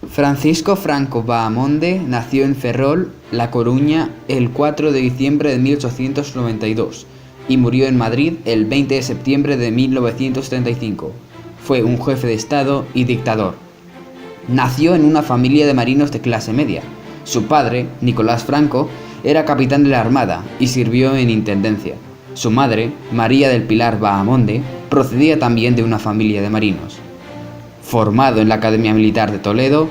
Francisco Franco Bahamonde nació en Ferrol, La Coruña, el 4 de diciembre de 1892 y murió en Madrid el 20 de septiembre de 1935. Fue un jefe de Estado y dictador. Nació en una familia de marinos de clase media. Su padre, Nicolás Franco, era capitán de la Armada y sirvió en intendencia. Su madre, María del Pilar Bahamonde, procedía también de una familia de marinos. Formado en la Academia Militar de Toledo,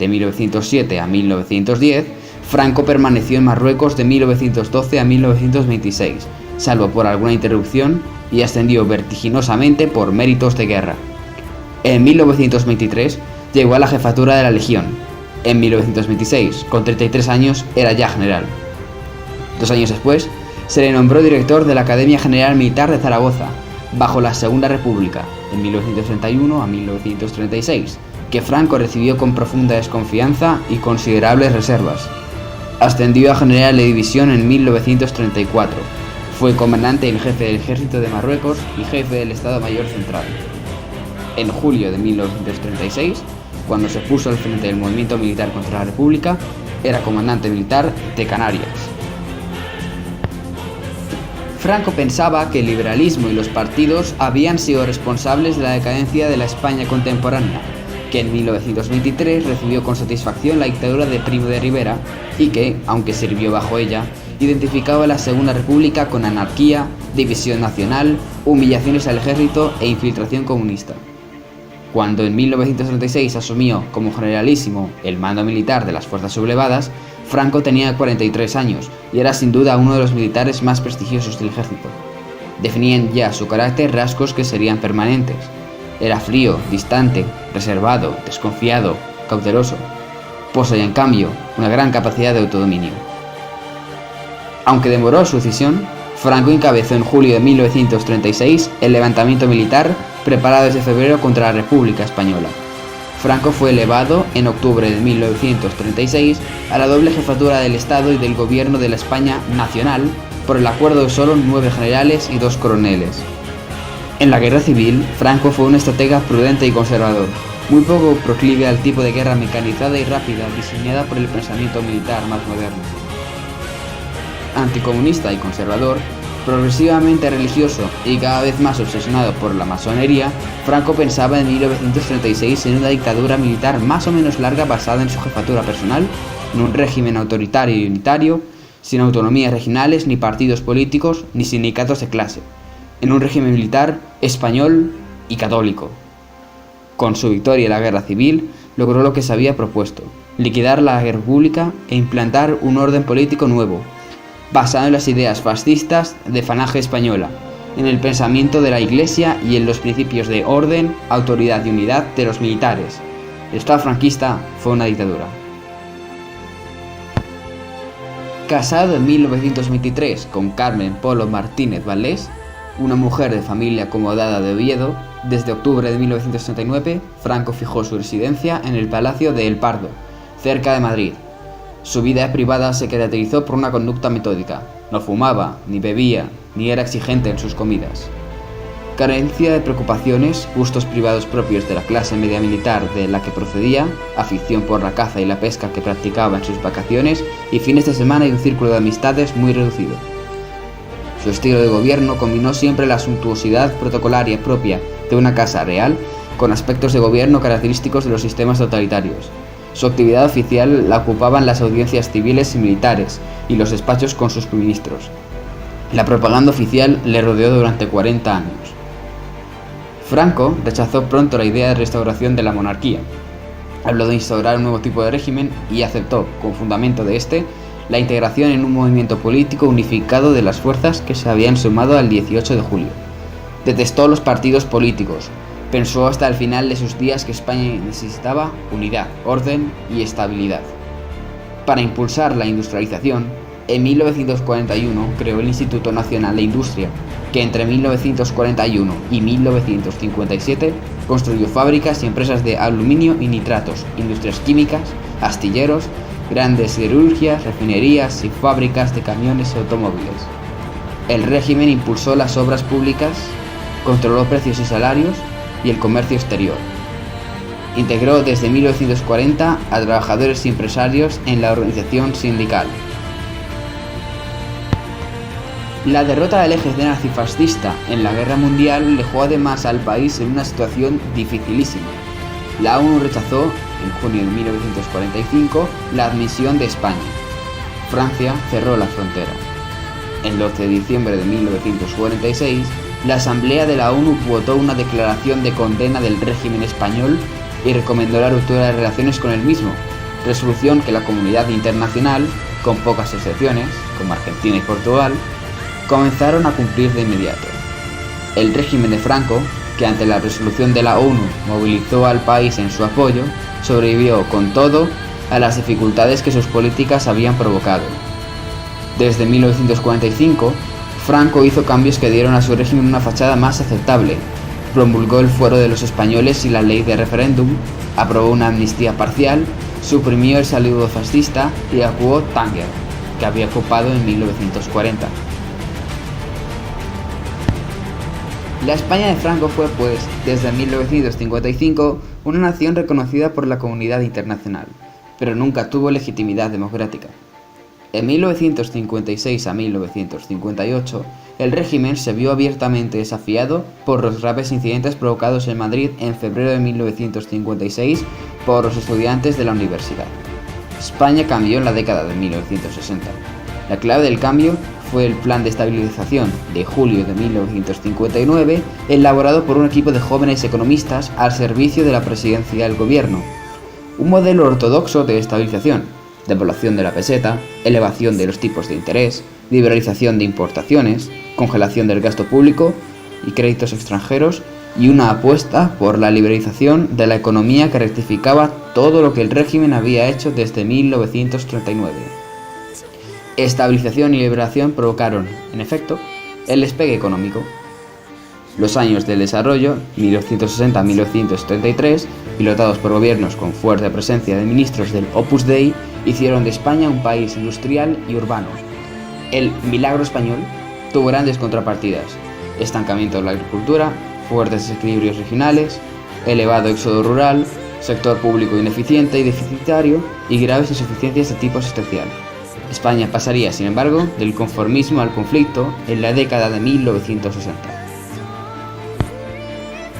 de 1907 a 1910, Franco permaneció en Marruecos de 1912 a 1926, salvo por alguna interrupción, y ascendió vertiginosamente por méritos de guerra. En 1923 llegó a la jefatura de la Legión. En 1926, con 33 años, era ya general. 2 años después, se le nombró director de la Academia General Militar de Zaragoza, bajo la Segunda República, de 1931 a 1936, que Franco recibió con profunda desconfianza y considerables reservas. Ascendió a general de división en 1934. Fue comandante en jefe del Ejército de Marruecos y jefe del Estado Mayor Central. En julio de 1936, cuando se puso al frente del movimiento militar contra la República, era comandante militar de Canarias. Franco pensaba que el liberalismo y los partidos habían sido responsables de la decadencia de la España contemporánea, que en 1923 recibió con satisfacción la dictadura de Primo de Rivera y que, aunque sirvió bajo ella, identificaba la Segunda República con anarquía, división nacional, humillaciones al ejército e infiltración comunista. Cuando en 1936 asumió como generalísimo el mando militar de las fuerzas sublevadas, Franco tenía 43 años y era sin duda uno de los militares más prestigiosos del ejército. Definían ya su carácter rasgos que serían permanentes. Era frío, distante, reservado, desconfiado, cauteloso. Poseía en cambio una gran capacidad de autodominio. Aunque demoró su decisión, Franco encabezó en julio de 1936 el levantamiento militar preparado desde febrero contra la República Española. Franco fue elevado en octubre de 1936 a la doble jefatura del Estado y del Gobierno de la España Nacional por el acuerdo de solo 9 generales y 2 coroneles. En la guerra civil, Franco fue un estratega prudente y conservador, muy poco proclive al tipo de guerra mecanizada y rápida diseñada por el pensamiento militar más moderno. Anticomunista y conservador, progresivamente religioso y cada vez más obsesionado por la masonería, Franco pensaba en 1936 en una dictadura militar más o menos larga basada en su jefatura personal, en un régimen autoritario y unitario, sin autonomías regionales, ni partidos políticos, ni sindicatos de clase, en un régimen militar español y católico. Con su victoria en la guerra civil, logró lo que se había propuesto: liquidar la república e implantar un orden político nuevo, basado en las ideas fascistas de Falange Española, en el pensamiento de la Iglesia y en los principios de orden, autoridad y unidad de los militares. El Estado franquista fue una dictadura. Casado en 1923 con Carmen Polo Martínez Vallés, una mujer de familia acomodada de Oviedo, desde octubre de 1969, Franco fijó su residencia en el Palacio de El Pardo, cerca de Madrid. Su vida privada se caracterizó por una conducta metódica. No fumaba, ni bebía, ni era exigente en sus comidas. Carencia de preocupaciones, gustos privados propios de la clase media militar de la que procedía, afición por la caza y la pesca que practicaba en sus vacaciones y fines de semana y un círculo de amistades muy reducido. Su estilo de gobierno combinó siempre la suntuosidad protocolaria propia de una casa real con aspectos de gobierno característicos de los sistemas totalitarios. Su actividad oficial la ocupaban las audiencias civiles y militares y los despachos con sus ministros. La propaganda oficial le rodeó durante 40 años. Franco rechazó pronto la idea de restauración de la monarquía. Habló de instaurar un nuevo tipo de régimen y aceptó, con fundamento de la integración en un movimiento político unificado de las fuerzas que se habían sumado al 18 de julio. Detestó los partidos políticos. Pensó hasta el final de sus días que España necesitaba unidad, orden y estabilidad. Para impulsar la industrialización, en 1941 creó el Instituto Nacional de Industria, que entre 1941 y 1957 construyó fábricas y empresas de aluminio y nitratos, industrias químicas, astilleros, grandes siderurgias, refinerías y fábricas de camiones y automóviles. El régimen impulsó las obras públicas, controló precios y salarios y el comercio exterior. Integró desde 1940 a trabajadores y empresarios en la organización sindical. La derrota del eje nazifascista en la Guerra Mundial dejó además al país en una situación dificilísima. La ONU rechazó, en junio de 1945, la admisión de España. Francia cerró la frontera. El 12 de diciembre de 1946, la Asamblea de la ONU votó una declaración de condena del régimen español y recomendó la ruptura de relaciones con el mismo, resolución que la comunidad internacional, con pocas excepciones, como Argentina y Portugal, comenzaron a cumplir de inmediato. El régimen de Franco, que ante la resolución de la ONU movilizó al país en su apoyo, sobrevivió con todo a las dificultades que sus políticas habían provocado. Desde 1945, Franco hizo cambios que dieron a su régimen una fachada más aceptable. Promulgó el fuero de los españoles y la ley de referéndum, aprobó una amnistía parcial, suprimió el saludo fascista y evacuó Tánger, que había ocupado en 1940. La España de Franco fue, pues, desde 1955, una nación reconocida por la comunidad internacional, pero nunca tuvo legitimidad democrática. En 1956 a 1958, el régimen se vio abiertamente desafiado por los graves incidentes provocados en Madrid en febrero de 1956 por los estudiantes de la universidad. España cambió en la década de 1960. La clave del cambio fue el Plan de Estabilización de julio de 1959, elaborado por un equipo de jóvenes economistas al servicio de la presidencia del gobierno. Un modelo ortodoxo de estabilización: devaluación de la peseta, elevación de los tipos de interés, liberalización de importaciones, congelación del gasto público y créditos extranjeros, y una apuesta por la liberalización de la economía que rectificaba todo lo que el régimen había hecho desde 1939. Estabilización y liberación provocaron, en efecto, el despegue económico. Los años del desarrollo, 1960-1973, pilotados por gobiernos con fuerte presencia de ministros del Opus Dei, hicieron de España un país industrial y urbano. El milagro español tuvo grandes contrapartidas: estancamiento de la agricultura, fuertes desequilibrios regionales, elevado éxodo rural, sector público ineficiente y deficitario y graves insuficiencias de tipo asistencial. España pasaría, sin embargo, del conformismo al conflicto en la década de 1960.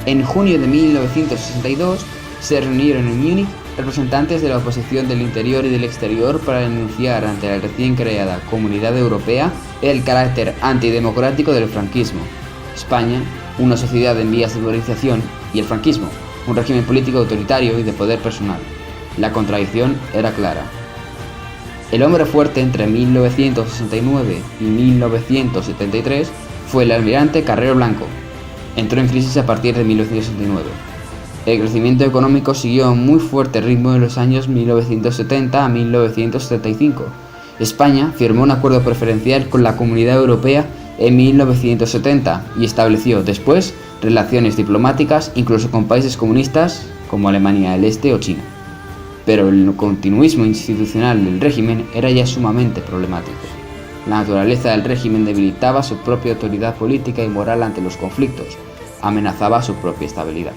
En junio de 1962 se reunieron en Múnich representantes de la oposición del interior y del exterior para denunciar ante la recién creada Comunidad Europea el carácter antidemocrático del franquismo. España, una sociedad en vías de globalización, y el franquismo, un régimen político autoritario y de poder personal. La contradicción era clara. El hombre fuerte entre 1969 y 1973 fue el almirante Carrero Blanco. Entró en crisis a partir de 1969. El crecimiento económico siguió a un muy fuerte ritmo en los años 1970 a 1975. España firmó un acuerdo preferencial con la Comunidad Europea en 1970 y estableció después relaciones diplomáticas incluso con países comunistas como Alemania del Este o China. Pero el continuismo institucional del régimen era ya sumamente problemático. La naturaleza del régimen debilitaba su propia autoridad política y moral ante los conflictos, amenazaba su propia estabilidad.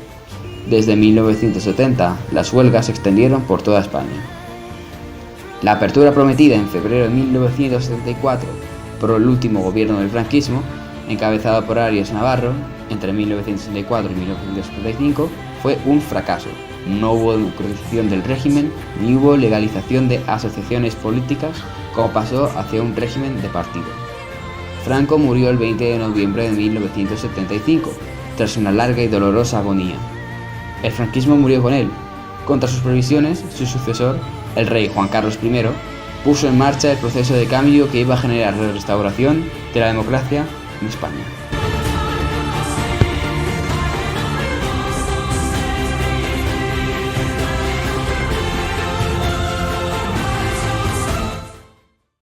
Desde 1970, las huelgas se extendieron por toda España. La apertura prometida en febrero de 1974 por el último gobierno del franquismo, encabezado por Arias Navarro, entre 1964 y 1975, fue un fracaso. No hubo democratización del régimen, ni hubo legalización de asociaciones políticas, como pasó hacia un régimen de partido. Franco murió el 20 de noviembre de 1975, tras una larga y dolorosa agonía. El franquismo murió con él. Contra sus previsiones, su sucesor, el rey Juan Carlos I, puso en marcha el proceso de cambio que iba a generar la restauración de la democracia en España.